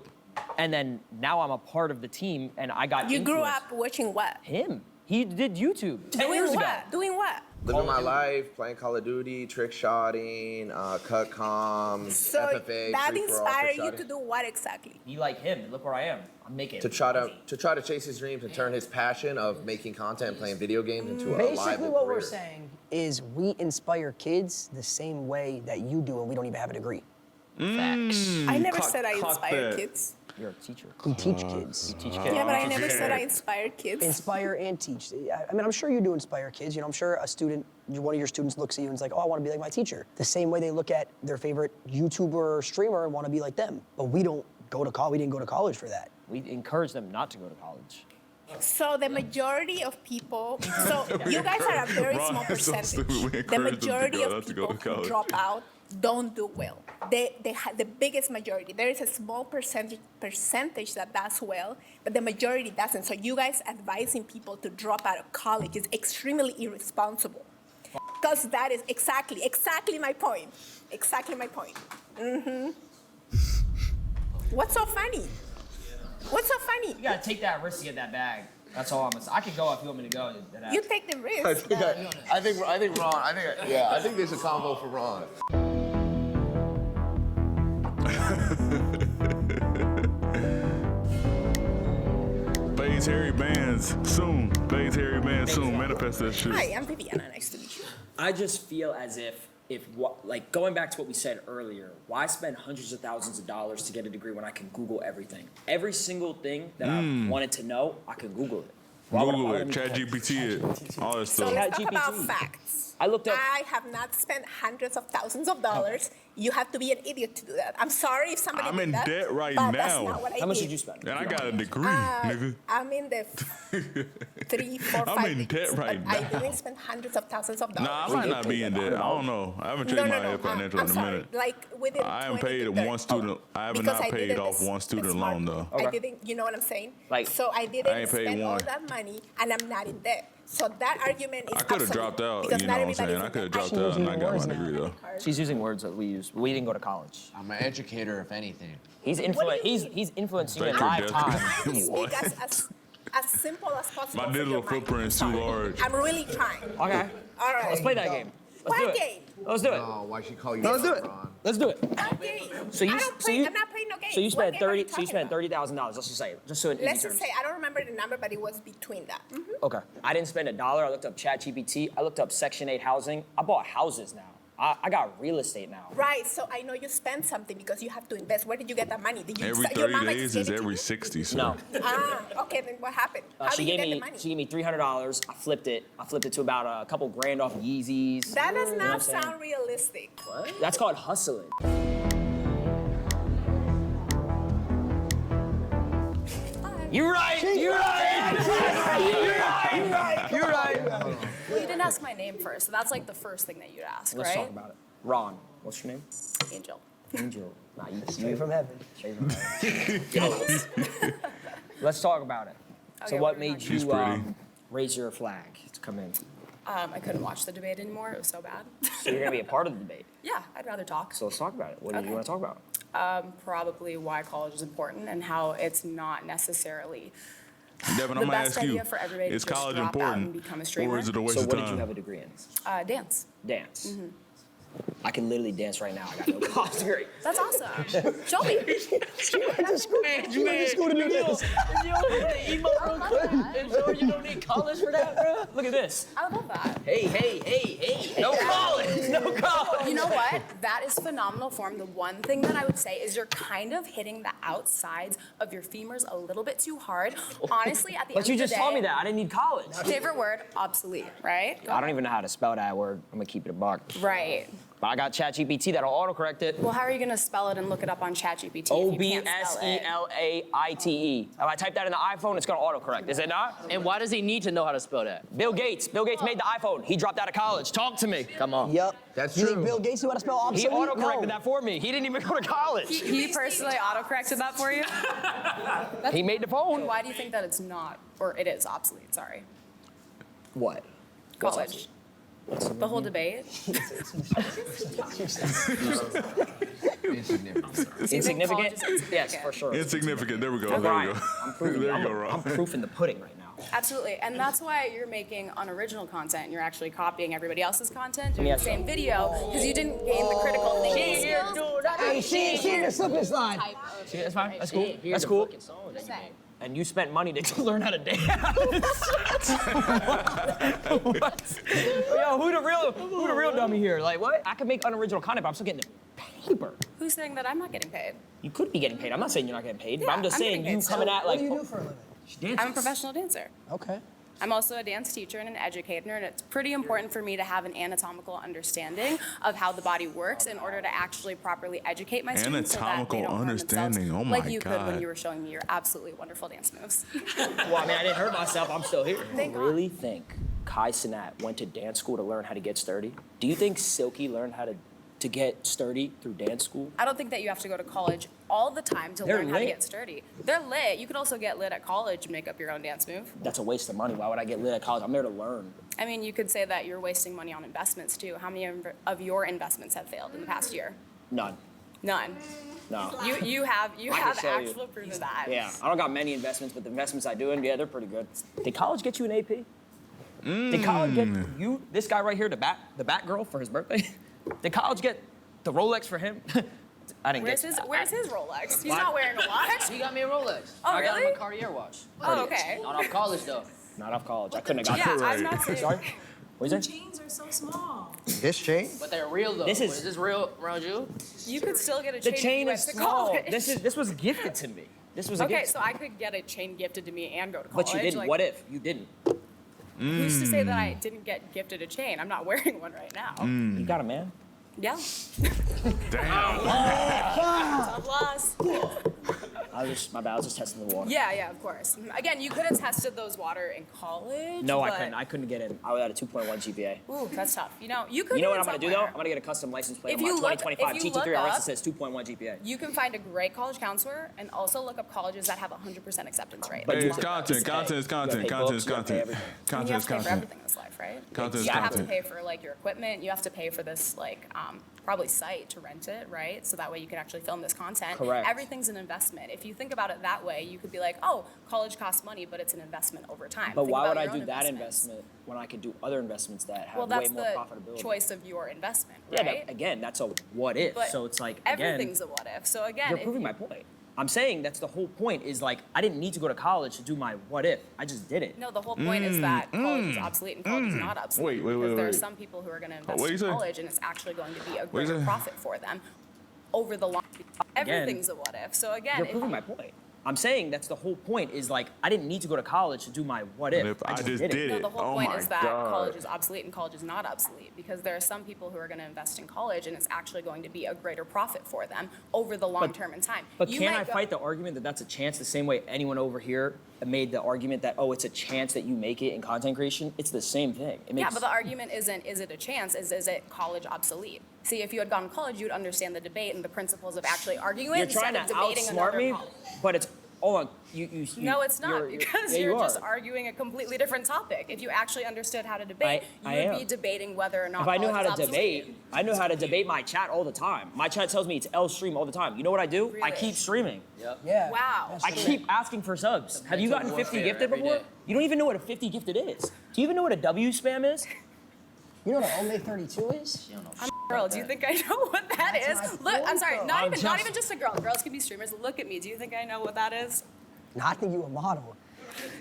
And then now I'm a part of the team, and I got You grew influenced. up watching what? Him. He did YouTube 10 years Doing ago. what? Doing what? Living my life, playing Call of Duty, trick shotting, cut comms, So FFA, that free-for-all, inspired trick you shotting. to do what exactly? Be like him, and look where I am. I'm making To try to chase his dreams and turn his passion of making content and playing video games into a Basically, liable what career. we're saying is we inspire kids the same way that you do, and we don't even have a degree. Facts. I never Cock- said I cock inspired that. kids. You're a teacher. We teach kids. You teach kids. Yeah, but I never said I inspired kids. Inspire and teach. I mean, I'm sure you do inspire kids. You know, I'm sure a student, one of your students looks at you and is like, oh, I want to be like my teacher. The same way they look at their favorite YouTuber or streamer and want to be like them. But we don't go to college. We didn't go to college for that. We encourage them not to go to college. So the majority of people, so you guys are a very Ron small is so percentage. stupid. We The encourage them to majority go, of not to go people to who college. drop out don't do well. The biggest majority. There is a small percentage that does well, but the majority doesn't. So you guys advising people to drop out of college is extremely irresponsible. Because that is exactly my point. Exactly my point. What's so funny? What's so funny? You gotta take that risk to get that bag. That's all I'm gonna say. I can go if you want me to go. You take the risk. I think Ron. I think there's a combo for Ron. FaZe HARRIBANDS soon. FaZe HARRIBANDS soon. Manifest that shit. Hi, I'm Viviana. Nice to meet you. I just feel as if like going back to what we said earlier, why spend hundreds of thousands of dollars to get a degree when I can Google everything? Every single thing that I wanted to know, I can Google it. Google it, ChatGPT it, all that So stuff. let's talk about ChatGPT. facts. I looked up. I have not spent hundreds of thousands of dollars You have to be an idiot to do that. I'm sorry if somebody I'm did in that, debt right but now. That's not what I How much did. did you spend? And I got a degree, nigga. I'm in the 3, 4, 5 I'm in debt right I now. didn't spend hundreds of thousands of dollars. Nah, I might not be in debt. I don't know. I haven't checked my financial I'm in a sorry. minute. Like within I haven't 20 paid to one 30. student. I have Because not I paid did it off the one student smart loan way. though. I didn't, you know what I'm saying? Like, so I I didn't ain't paid spend all one. that money, and I'm not in debt. So that argument is I could have obsolete, dropped out. because You not know what I'm saying? everybody's I could have in debt. dropped out and I got my degree though. She's using words that we use. We didn't go to college. I'm an educator, if anything. He's he's influencing you in Thank you, live Jessica. time. Speak as simple as possible. My for digital your mind. footprint is too large. I'm really trying. Okay. All right. Let's play that game. Let's do What it. game? Let's do it. Oh, why she call you? Let's do it. Ron? Let's do it. What game? So you, I don't so play, you, I'm not playing no game. so you What spent game are you 30. So you talking spent $30,000. Let's just say, just so in Let's easy just terms. say, I don't remember the number, but it was between that. Okay. I didn't spend $1. I looked up ChatGPT. I looked up Section 8 housing. I bought houses now. I got real estate now. Right, so I know you spent something because you have to invest. Where did you get that money? Did you Every your 30 mama days just gave is it to every you? 60. So. No. Okay, then what happened? How She did you gave get me the money? she gave me $300. I flipped it. I flipped it to about a couple grand off Yeezys. That does You know what I'm not saying? sound realistic. What? That's called hustling. You're right. You're right. You're right. Well, you didn't ask my name first, so that's like the first thing that you'd ask, Let's right? talk about it. Ron, what's your name? Angel. Angel. Nah, you, Straight from heaven. Straight from heaven. Let's talk about it. So Okay, what what made She's you pretty. raise your flag to come in? I couldn't watch the debate anymore. It was so bad. So you're gonna be a part of the debate. Yeah, I'd rather talk. So let's talk about it. What do you Okay. want to talk about? Probably why college is important and how it's not necessarily Devin, the I'm gonna best ask you: idea for everybody is to just college drop out and important, become a streamer. or is it a waste So of what time? did you have a degree in? Dance. Dance. Mm-hmm. I can literally dance right now. I got no college degree. That's awesome. Show me. She went to school to do this. You don't need college for that, bro. Look at this. I love that. Hey. No college. No college. You know what? That is phenomenal form. The one thing that I would say is you're kind of hitting the outsides of your femurs a little bit too hard. Honestly, at the end But you of the just day, told me that. I didn't need college. favorite word, obsolete, right? I don't even know how to spell that word. I'm gonna keep it a buck. Right. But I got ChatGPT that'll autocorrect it. Well, how are you going to spell it and look it up on ChatGPT if you can't spell it? OBSELAITE. If I type that in the iPhone, it's gonna autocorrect. Is it not? And why does he need to know how to spell that? Bill Gates. Bill Gates made the iPhone. He dropped out of college. Talk to me. Come on. Yep. That's You true. think Bill Gates knew how to spell He obsolete? autocorrected No. that for me. He didn't even go to college. He personally autocorrected that for you? He made the phone. Why do you think that it's not, or it is obsolete, sorry? What? College. The whole debate? Insignificant? Just Yes, for sure. Insignificant. There we go. I'm There we Ryan. go. I'm proving. There you go, I'm Ron. proof in the pudding right now. Absolutely, and that's why you're making unoriginal content. You're actually copying everybody else's content, doing Yes. the same video, because you didn't gain the critical thinking skills. Hey, she can slip this line. See, that's fine. That's cool. That's cool. And you spent money to learn how to dance. What? Yo, who the real dummy here? Like what? I can make unoriginal content, but I'm still getting the paper. Who's saying that I'm not getting paid? You could be getting paid. I'm not saying you're not getting paid, but Yeah, I'm just I'm saying getting you paid coming still. at like. What do you do for a living? I'm a professional dancer. Okay. I'm also a dance teacher and an educator, and it's pretty important for me to have an anatomical understanding of how the body works in order to actually properly educate my students so that they Anatomical don't harm understanding. themselves, Oh my like you could when God. you were showing me your absolutely wonderful dance moves. Well, I mean, I didn't hurt myself. I'm still here. Thank God. Really think Kai Cenat went to dance school to learn how to get sturdy? Do you think Silky learned how to get sturdy through dance school? I don't think that you have to go to college all the time to They're learn how to lit. get sturdy. They're lit. You could also get lit at college and make up your own dance move. That's a waste of money. Why would I get lit at college? I'm there to learn. I mean, you could say that you're wasting money on investments too. How many of your investments have failed in the past year? None. None. No. You have I can have show you. actual proof of that. Yeah, I don't got many investments, but the investments I do, and yeah, they're pretty good. Did college get you an AP? Did college get you, this guy right here, the bat girl for his birthday? Did college get the Rolex for him? I didn't Where's get his Rolex? He's Why- not wearing a watch. He got me a Rolex. Oh, I got him really? a Cartier watch. Oh, okay. Not off college though. Not off college. I couldn't have got Yeah, it. I'm not saying. Sorry? What is it? Chains are so small. This chain? But they're real though. This is- Is this real around you? You could still get a The chain. chain if you is went to small. college. This was gifted to me. This was a Okay, gift. so I could get a chain gifted to me and go to college. But you didn't. Like, What if you didn't? Who's to say that I didn't get gifted a chain? I'm not wearing one right now. You got a man? Yeah. Damn. Tough loss. My bad, I was just testing the water. Yeah, of course. Again, you could have tested those water in college. No, I but- couldn't. I couldn't get in. I was at a 2.1 GPA. Ooh, that's tough. You know, you could. You know what get I'm gonna do somewhere. though? I'm gonna get a custom license plate If on my you look- 2025 if you TT3 look RS that up- says 2.1 GPA. You can find a great college counselor and also look up colleges that have 100% acceptance rate. Hey, you it's have to content. pay. Content is You gotta content. pay Content books, is you gotta pay content. everything. I mean, Content you is have to pay for content. everything in this life, right? Content is you have to content. pay for like your equipment. You have to pay for this like probably site to rent it, right? So that way you can actually film this content. Correct. Everything's an investment. If you think about it that way, you could be like, oh, college costs money, but it's an investment over time. But Think why about would I your own do that investments. investment when I could do other investments that have Well, way that's more the profitability? choice of your investment, Yeah, right? again, that's a what if. But so it's like again, everything's a what if. So again, you're if proving you- my point. I'm saying that's the whole point. Is like I didn't need to go to college to do my what if. I just did it. No, the whole point is that college is obsolete and college is not obsolete. Wait, because there are wait. some people who are going to invest What'd in you say? college and it's actually going to be a What'd you greater say? profit for them over the long. Everything's a what if. So again, You're if proving you- my point. I'm saying that's the whole point. Is like I didn't need to go to college to do my what if. If I just did did it. No, the whole Oh point my is that God. college is obsolete and college is not obsolete because there are some people who are going to invest in college and it's actually going to be a greater profit for them over the long term in time. But You can might I go- fight the argument that that's a chance the same way anyone over here made the argument that, oh, it's a chance that you make it in content creation? It's the same thing. It Yeah, makes, but the argument isn't, is it a chance? Is it college obsolete? See, if you had gone to college, you would understand the debate and the principles of actually arguing it you're instead trying to of debating outsmart another me, college. but it's, hold on, you No, it's not, you're- because yeah, you're you just are. arguing a completely different topic. If you actually understood how to debate, I you would am. be debating whether or not If I knew college how is to obsolete. debate, I know how to debate my chat all the time. My chat tells me it's L stream all the time. You know what I do? I Really? keep streaming. Yeah. Wow. I keep asking for subs. Have you gotten 50 gifted every before? day. You don't even know what a 50 gifted is. Do you even know what a W spam is? You know what an Omeg 32 is? I'm a girl. Do you think I know what that That's is? my Look, I'm point, sorry. though. Not I'm even just a girl. Girls can be streamers. Look at me. Do you think I know what that is? No, I think you a model.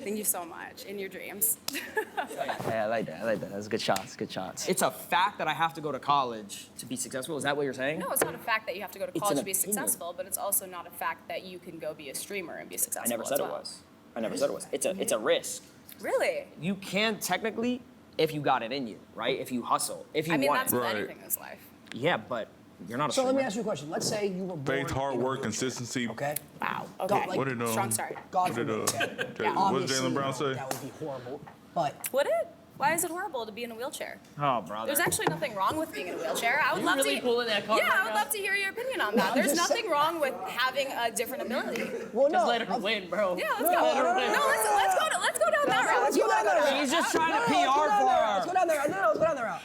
Thank you so much. In your dreams. Yeah, I like that. I like that. That's good shots. Good shots. It's a fact that I have to go to college to be successful. Is that what you're saying? No, it's not a fact that you have to go to It's college an to be opinion. successful, but it's also not a fact that you can go be a streamer and be I successful. never as said it well. was. I never said it was. It's a risk. Really? You can technically, if you got it in you, right? If you hustle, if you I mean, want that's it. with anything in this life. Yeah, but you're not a So let streamer. me ask you a question. Let's say you were born Faith, hard in a work, wheelchair, consistency. Okay. Wow. God, Okay. like, What did Strong start. God What did forbid. what did Obviously, Jalen Brown say? that would be horrible. But Would it? Why is it horrible to be in a wheelchair? Oh, brother. There's actually nothing wrong with being in a wheelchair. I would You love really to. pulling that card Yeah, right I would now? love to hear your opinion on that. I'm There's just nothing wrong with having a different ability. well, Just no. let her win, bro. Yeah, let's No, go. no, no, no, No, let's go down that route. Let's go down that route. She's just trying to No, PR let's go down for that route. her. Let's go down there. No, let's go down that route.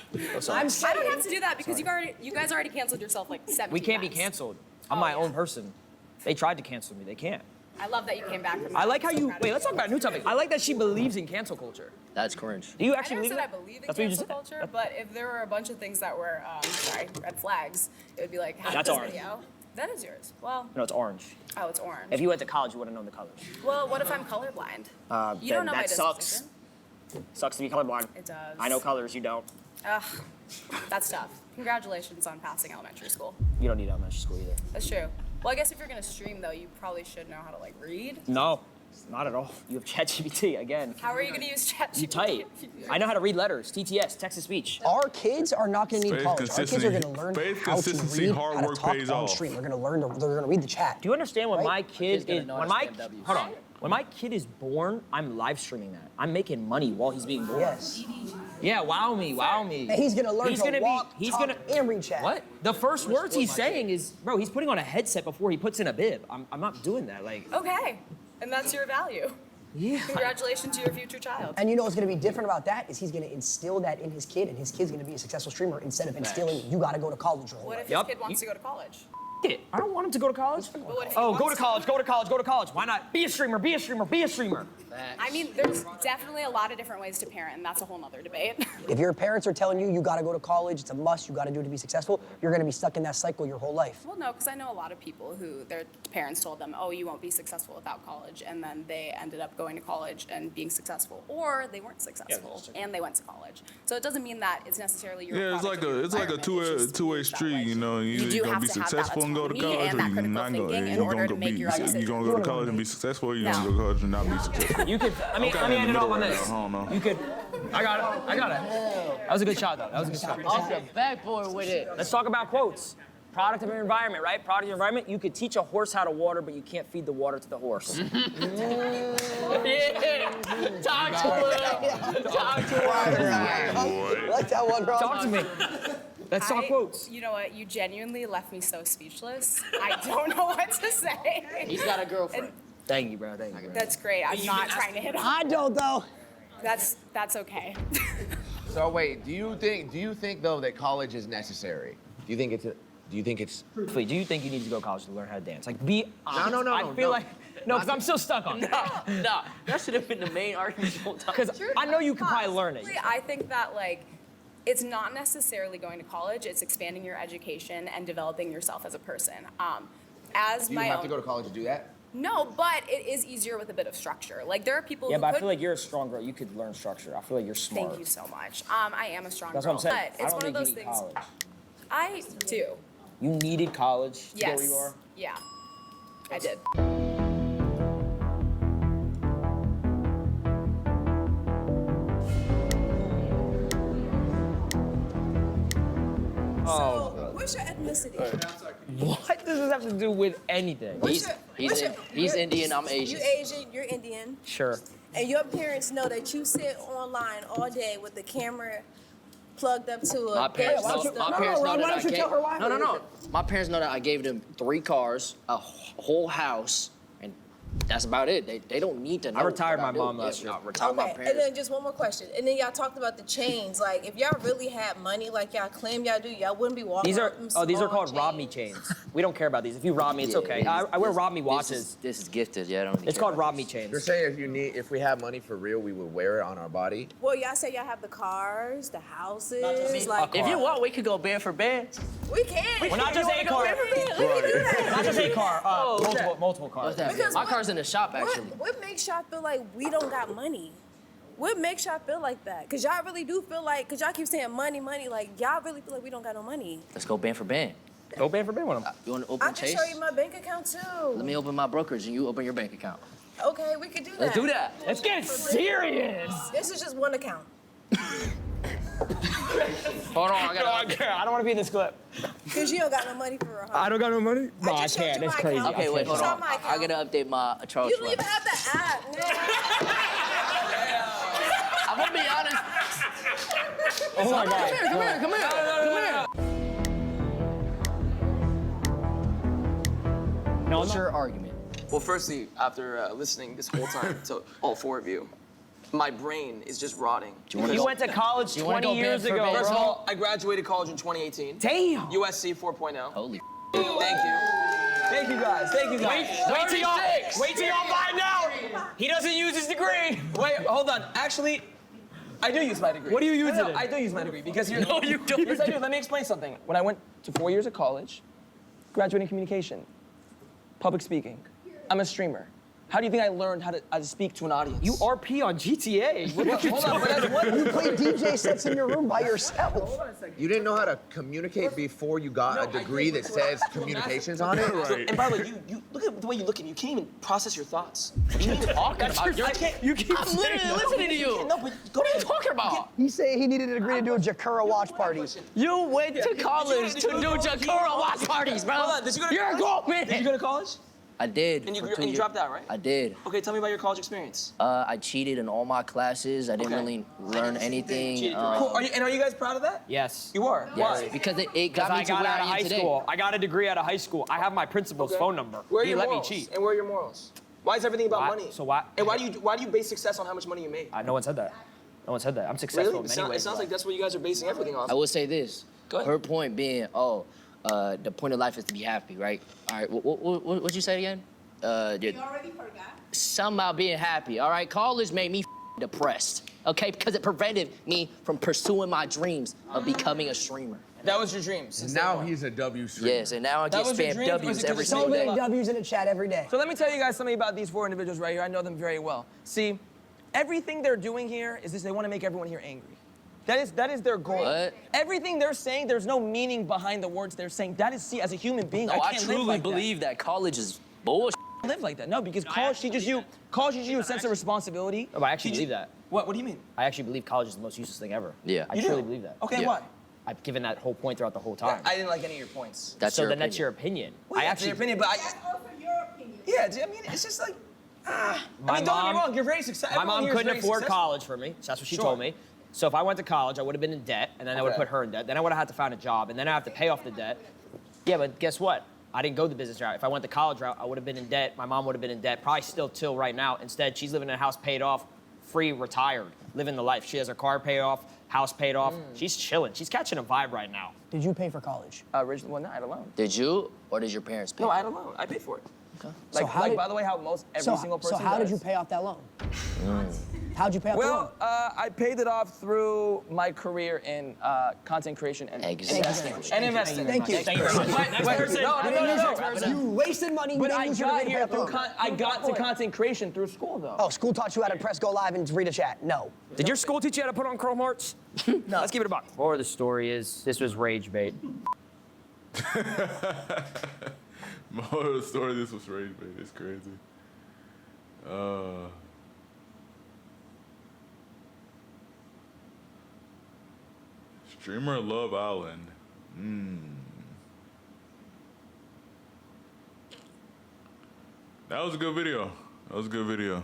I'm I saying. don't have to do that because you guys already canceled yourself like 17 We can't be times. canceled. I'm Oh, my yeah. own person. They tried to cancel me. They can't. I love that you came back from that. I like how I'm so you. proud of Wait, let's talk about a new topic. I like that she believes in cancel culture. That's cringe. Do you I actually never believe said it? I believe in That's what you just cancel said. culture, but if there were a bunch of things that were, red flags, it would be like, how That's this orange. video? That is yours. Well, No, it's orange. oh, it's orange. If you went to college, you would have known the colors. Well, what if I'm colorblind? You Then don't know my that sucks. disposition. Sucks to be colorblind. It does. I know colors. You don't. Ugh, that's tough. Congratulations on passing elementary school. You don't need elementary school either. That's true. Well, I guess if you're gonna stream though, you probably should know how to like read. No, not at all. You have ChatGPT again. How are you gonna use ChatGPT? You type. I know how to read letters. TTS, text to speech. Our kids are not going to need Faith, college. Our kids are going to consistency. learn Faith, how to consistency, read, hard how to work talk pays on off. stream. They're going to learn. They're going to read the chat. Do you understand when Right? my kid gonna is know when how my to spam W's. hold on when my kid is born? I'm live streaming that. I'm making money while he's being born. Yes. Yeah, wow me, wow me. And he's going to learn He's to gonna walk, be. He's talk, gonna. and read chat. What? The first words he's saying is, bro, he's putting on a headset before he puts in a bib. I'm not doing that. Like, Okay, and that's your value. yeah. Congratulations to your future child. And you know what's going to be different about that is he's going to instill that in his kid, and his kid's going to be a successful streamer instead of instilling you got to go to college your whole What life. if his Yup. kid wants to go to college? It. I don't want him to go to college. But what if he Oh, go wants to college, go to college, go to college. Why not? Be a streamer, be a streamer, be a streamer. I mean, there's definitely a lot of different ways to parent, and that's a whole nother debate. If your parents are telling you got to go to college, it's a must, you got to do it to be successful, you're going to be stuck in that cycle your whole life. Well, no, because I know a lot of people who their parents told them, oh, you won't be successful without college, and then they ended up going to college and being successful, or they weren't successful and they went to college. So it doesn't mean that it's necessarily your Yeah, it's product like of your a environment, it's just two-way used that street. way. You know, You do you're gonna have be to have that successful and gonna go to autonomy college, and or that you critical not gonna? thinking in You order gonna to go make be? your own You decisions. gonna go to college and be successful, or you gonna No. go to college and not be successful? You could. I mean, I'm let me kinda in end the it off on middle this. right now. I don't know. You could. I got it. I got it. That was a good shot, though. That was a good shot. Off the backboard with it. Let's talk about quotes. Product of your environment, right? Product of your environment. You could teach a horse how to water, but you can't feed the water to the horse. Yeah. Talk to him. Talk to him. Like that one, bro. Talk to me. Let's talk quotes. You know what? You genuinely left me so speechless. I don't know what to say. He's got a girlfriend. Thank you, bro. Thank you, bro. That's great. I'm not trying to hit on. I don't though. That's okay. So wait, do you think though that college is necessary? Do you think it's Wait, do you think you need to go to college to learn how to dance? Like, be honest. no, I feel no. like no, because I'm still stuck on that. Nah, that should have been the main argument the whole time. Because I know you could probably learn it. I think that like it's not necessarily going to college. It's expanding your education and developing yourself as a person. As Do you my have own, to go to college to do that? No, but it is easier with a bit of structure. Like there are people Yeah, who but I could. feel like you're a strong girl. You could learn structure. I feel like you're smart. Thank you so much. I am a strong That's girl. what I'm saying. But it's I one don't of those think you need things. college. I do. You needed college to Yes. go where you are? Yeah. I did. Oh. What's your ethnicity? What does this have to do with anything? He's Indian, I'm Asian. You Asian, you're Indian, Sure. and your parents know that you sit online all day with the camera plugged up to a My parents gas know, system. my parents know why that don't I you gave, tell her why? no. My parents know that I gave them 3 cars, a whole house, and that's about it. They don't need to know. I retired what my do. mom last Yeah, year. I retired my Okay, and parents. then just one more question. And then y'all talked about the chains. Like, if y'all really had money like y'all claim y'all do, y'all wouldn't be walking These are around with them these are small called rob me chains. chains. We don't care about these. If you rob me, it's okay. I wear rob me watches. This is gifted. Yeah, I don't. Really It's care called about rob me this. chains. You're saying if we had money for real, we would wear it on our body? Well, y'all say y'all have the cars, the houses. me. Like, If you want, we could go band for band. we can. Well, not just a car. We can do that. Not just a car. Multiple cars. What's that? Because My what- car's in the shop actually. What makes y'all feel like we don't got money? What makes y'all feel like that? Cause y'all really do feel like, cause y'all keep saying money, like y'all really feel like we don't got no money. Let's go band for band. Go band for band with them. You want to I open can Chase? show you my bank account too. Let me open my brokerage and you open your bank account. Okay, we could do that. Let's do that. Let's get serious. This is just one account. Hold on, I No, I got. can't. I don't want to be in this clip. Cause you don't got no money for a I don't got no money. No, I just showed can't. you That's my crazy. account. Okay, wait, hold Show on. my I account. gotta update my Charles. You don't even have the app. I'm gonna be honest. Oh my god. Come here. No, What's no. your argument? Well, firstly, after listening this whole time to all 4 of you, my brain is just rotting. You went to college 20 years ago, First of bro. all, I graduated college in 2018. Damn. USC 4.0. Holy. Thank you. Thank you guys. Thank you guys. Wait till y'all 36. find out. He doesn't use his degree. Wait, hold on. Actually, I do use my degree. What do you use No, it in? I do use my degree because here. No, you don't. Yes, I do. Let me explain something. When I went to 4 years of college, graduating communication, public speaking, I'm a streamer. How do you think I learned how to speak to an audience? You RP on GTA. What are you Hold on, but that's what You play DJ sets in your room by yourself. You didn't know how to communicate before you got a degree that says communications on it? Right. And by the way, you look at the way you look at me. You can't even process your thoughts. What are you even talking about? You keep I'm literally listening to you. No, but What are you talking about? He's saying he needed a degree to do a Jakura watch party. You went to college to do Jakura watch parties, bro. Hold on, did you go to You're a college? goat, man. Did you go to college? I did. And you, for and 2 you years. dropped out, right? I did. Okay, tell me about your college experience. I cheated in all my classes. I didn't Okay. really learn anything. Cool. Are you guys proud of that? Yes. You are? Yes, Why? because it Because got me I to got where out I of am high today. school. I got a degree out of high school. I have my principal's phone number. Where are He your let me morals? cheat. And where are your morals? Why is everything about Why- money? so why- And why do you base success on how much money you make? No one said that. No one said that. I'm successful Really? in many ways. It sounds like that's what you guys are basing everything off. I will say this. Go ahead. Her point being, the point of life is to be happy, right? All right, what'd you say again? You already forgot. Something about being happy, all right? College made me depressed, okay? Because it prevented me from pursuing my dreams of becoming a streamer. That was your dream. since day Now one. he's a W streamer. Yes, and now I That get was your spam dream, or is W's it 'cause every it's So single many day. W's in the chat every day. So let me tell you guys something about these 4 individuals right here. I know them very well. See, everything they're doing here is this: they want to make everyone here angry. That is their goal. What? Everything they're saying, there's no meaning behind the words they're saying. That is, see, as a human being, No, I I can't truly live like believe that college is bullshit. that. Live like that. No, because college teaches you a sense of responsibility. No, but I actually believe that. What do you mean? I actually believe college is the most useless thing ever. Yeah. I You truly do? believe that. Okay, Yeah. why? I've given that whole point throughout the whole time. I didn't like any of your points. That's so your then that's opinion. your opinion. Well, I yeah, actually your opinion, but That's also your opinion. yeah, I mean, it's just like, I My mean, don't get me mom- wrong, you're very successful. My mom couldn't afford college for me, so that's what she Sure. told me. So if I went to college, I would have been in debt, and then I would have Okay. put her in debt. Then I would have had to find a job, and then I have to pay off the debt. Yeah, but guess what? I didn't go the business route. If I went the college route, I would have been in debt. My mom would have been in debt, probably still till right now. Instead, she's living in a house paid off, free, retired, living the life. She has her car paid off, house paid off. She's chilling. She's catching a vibe right now. Did you pay for college? Originally, well, no, I had a loan. Did you, or did your parents pay? No, I had a loan. I paid for it. Okay. So how did- by the way, how most every single person So how did does. you pay off that loan? How'd you pay off the loan? Well, I paid it off through my career in content creation and Exactly. and investing. Thank you. Thank you. No. You wasted money. But you I didn't use your got degree to here pay off the through loan. I got to content creation through school though. Oh, school taught you how to press go live and read a chat. No. Did your school teach you how to put on Chrome Hearts? No. Let's keep it a buck. Or the story is, this was rage bait. More of the story, this was rage bait. It's crazy. Streamer Love Island. That was a good video.